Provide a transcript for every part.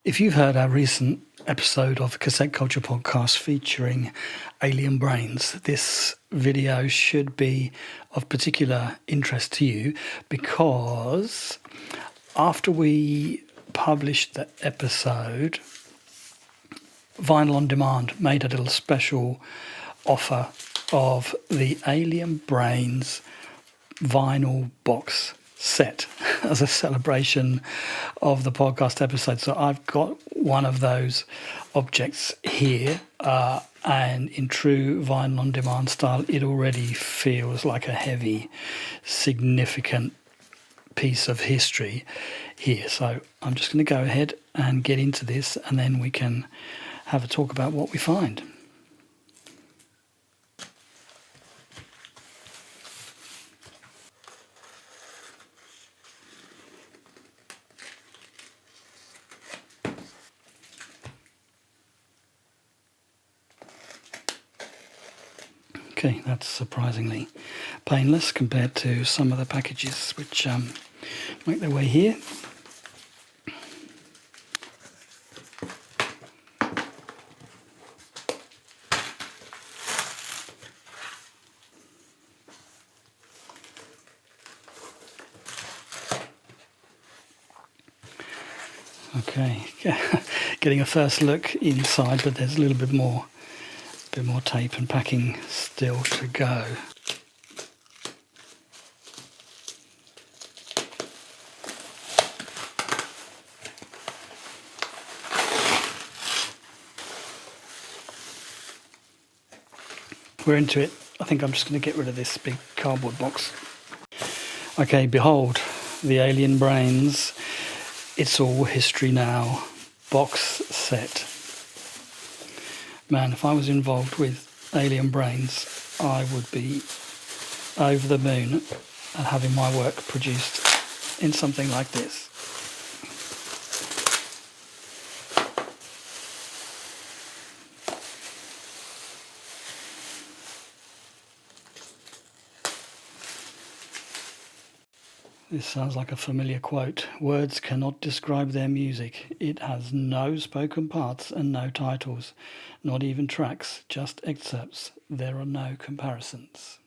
If you've heard our recent episode of Cassette Culture Podcast featuring alien brains, this video should be of particular interest to you because after we published the episode, Vinyl on Demand made a little special offer of the Alien Brains vinyl box set as a celebration of the podcast episode. So I've got one of those objects here, and in true Vinyl on Demand style, it already feels like a heavy, significant piece of history here. So I'm just going to go ahead and get into this, and then we can have a talk about what we find. Okay, that's surprisingly painless compared to some of the packages which make their way here. Okay, getting a first look inside, but there's a little bit more tape and packing still to go. We're into it. I think I'm just going to get rid of this big cardboard box. Okay, behold, the Alien Brains It's All History Now box set. Man, if I was involved with Alien Brains, I would be over the moon at having my work produced in something like this. This sounds like a familiar quote. Words cannot describe their music. It has no spoken parts and no titles, not even tracks, just excerpts. There are no comparisons.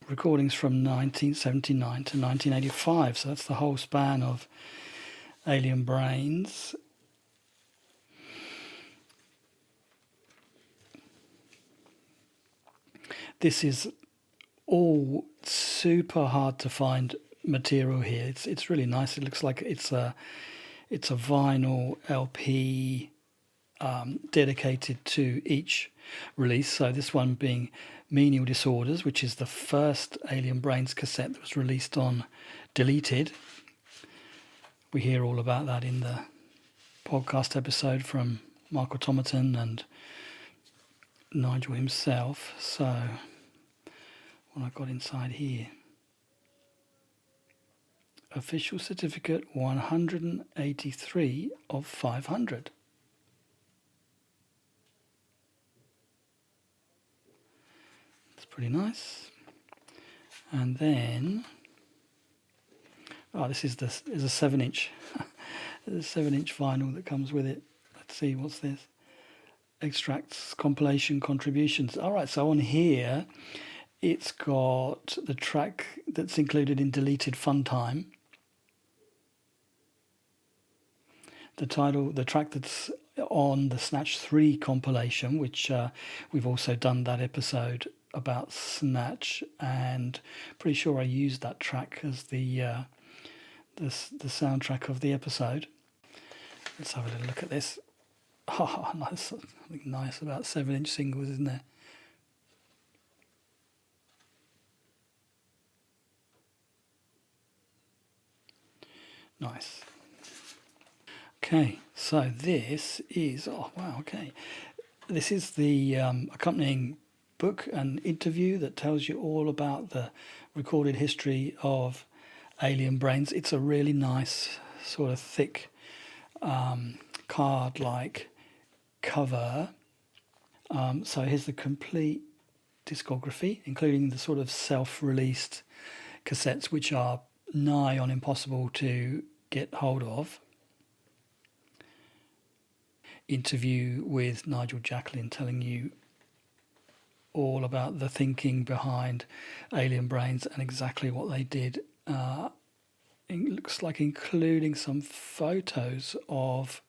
Recordings from 1979 to 1985, so that's the whole span of Alien Brains. This is all super hard to find material here. It's really nice. It looks like it's a vinyl LP dedicated to each release. So this one being Menial Disorders, which is the first Alien Brains cassette that was released on Deleted. We hear all about that in the podcast episode from Mark Automaton and Nigel himself. So what I've got inside here: official certificate 183 of 500. That's pretty nice. And then, this is a 7-inch. There's a 7-inch vinyl that comes with it. Let's see, what's this? Extracts, compilation, contributions. All right, so on here, it's got the track that's included in Deleted Fun Time. The track that's on the Snatch 3 compilation, which we've also done that episode about Snatch, and pretty sure I used that track as the soundtrack of the episode. Let's have a little look at this. Oh, nice. Something nice about 7-inch singles, isn't there? Nice. Okay, so this is, this is the accompanying book and interview that tells you all about the recorded history of Alien Brains. It's a really nice, sort of thick, card-like cover. So here's the complete discography, including the sort of self-released cassettes, which are nigh on impossible to get hold of. interview with Nigel Jacklin telling you all about the thinking behind Alien Brains and exactly what they did. It looks like including some photos of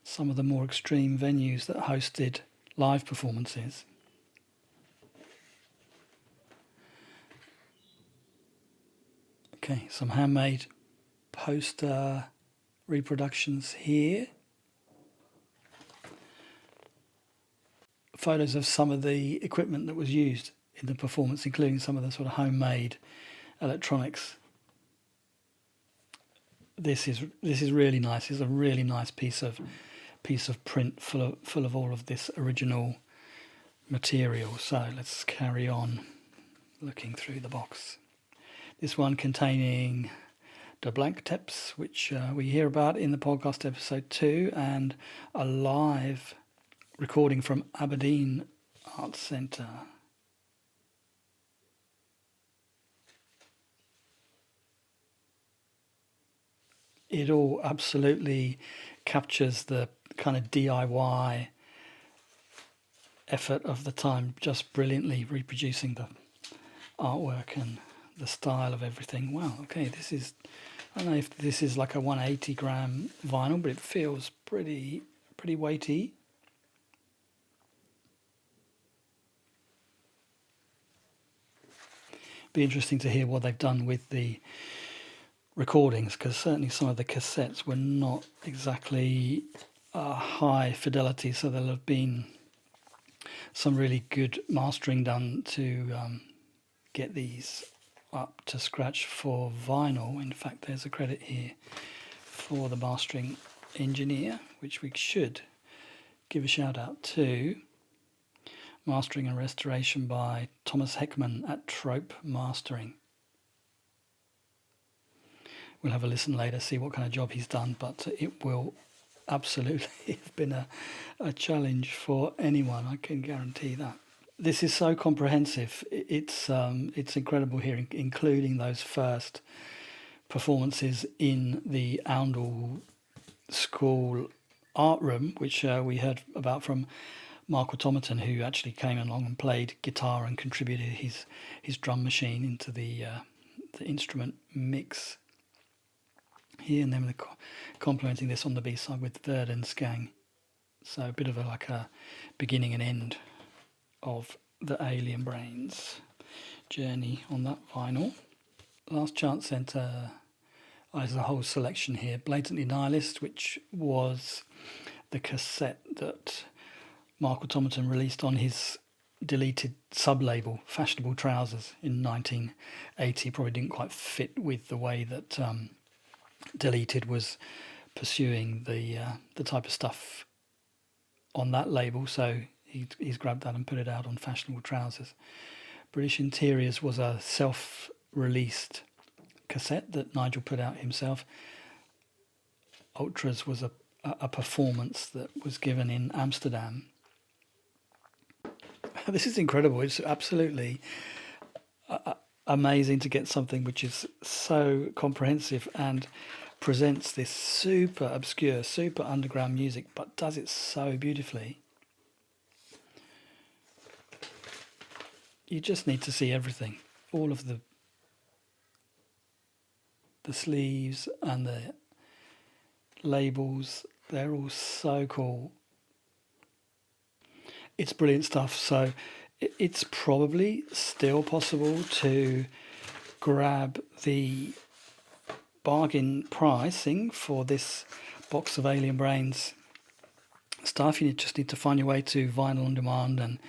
some of the more extreme venues that hosted live performances. Okay, some handmade poster reproductions here. Photos of some of the equipment that was used in the performance, including some of the sort of homemade electronics. This is really nice. It's a really nice piece of print full of all of this original material. So let's carry on looking through the box. This one containing deluxe tapes, which we hear about in the podcast episode 2, and a live recording from Aberdeen Arts Centre. It all absolutely captures the kind of DIY effort of the time, just brilliantly reproducing the artwork and the style of everything. Wow, okay, this is, I don't know if this is like a 180 gram vinyl, but it feels pretty weighty. Be interesting to hear what they've done with the recordings, because certainly some of the cassettes were not exactly high fidelity, so there'll have been some really good mastering done to get these up to scratch for vinyl. In fact, there's a credit here for the mastering engineer, which we should give a shout out to. Mastering and restoration by Thomas Heckman at Trope Mastering. We'll have a listen later, see what kind of job he's done, but it will absolutely have been a challenge for anyone, I can guarantee that. This is so comprehensive. It's incredible here, including those first performances in the Oundle School art room, which we heard about from Mark Automaton, who actually came along and played guitar and contributed his drum machine into the instrument mix here, and then we're complementing this on the B-side with Verdens Gang. So a bit of a beginning and end of the Alien Brains journey on that vinyl. Last Chance Centre has a whole selection here. Blatantly Nihilist, which was the cassette that Mark Automaton released on his deleted sub-label Fashionable Trousers in 1980. Probably didn't quite fit with the way that Deleted was pursuing the type of stuff on that label, so he's grabbed that and put it out on Fashionable Trousers. British Interiors was a self-released cassette that Nigel put out himself. Ultras was a performance that was given in Amsterdam. This is incredible. It's absolutely amazing to get something which is so comprehensive and presents this super obscure, super underground music, but does it so beautifully. You just need to see everything. All of the sleeves and the labels, they're all so cool. It's brilliant stuff. So it's probably still possible to grab the bargain pricing for this box of Alien Brains stuff. You just need to find your way to Vinyl on Demand and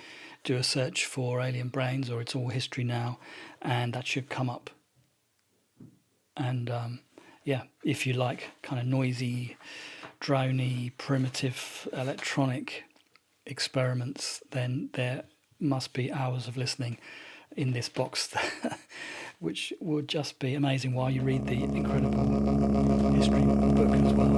do a search for Alien Brains or It's All History Now, and that should come up. And if you like kind of noisy, drony, primitive electronic experiments, then there must be hours of listening in this box which would just be amazing while you read the incredible history book as well.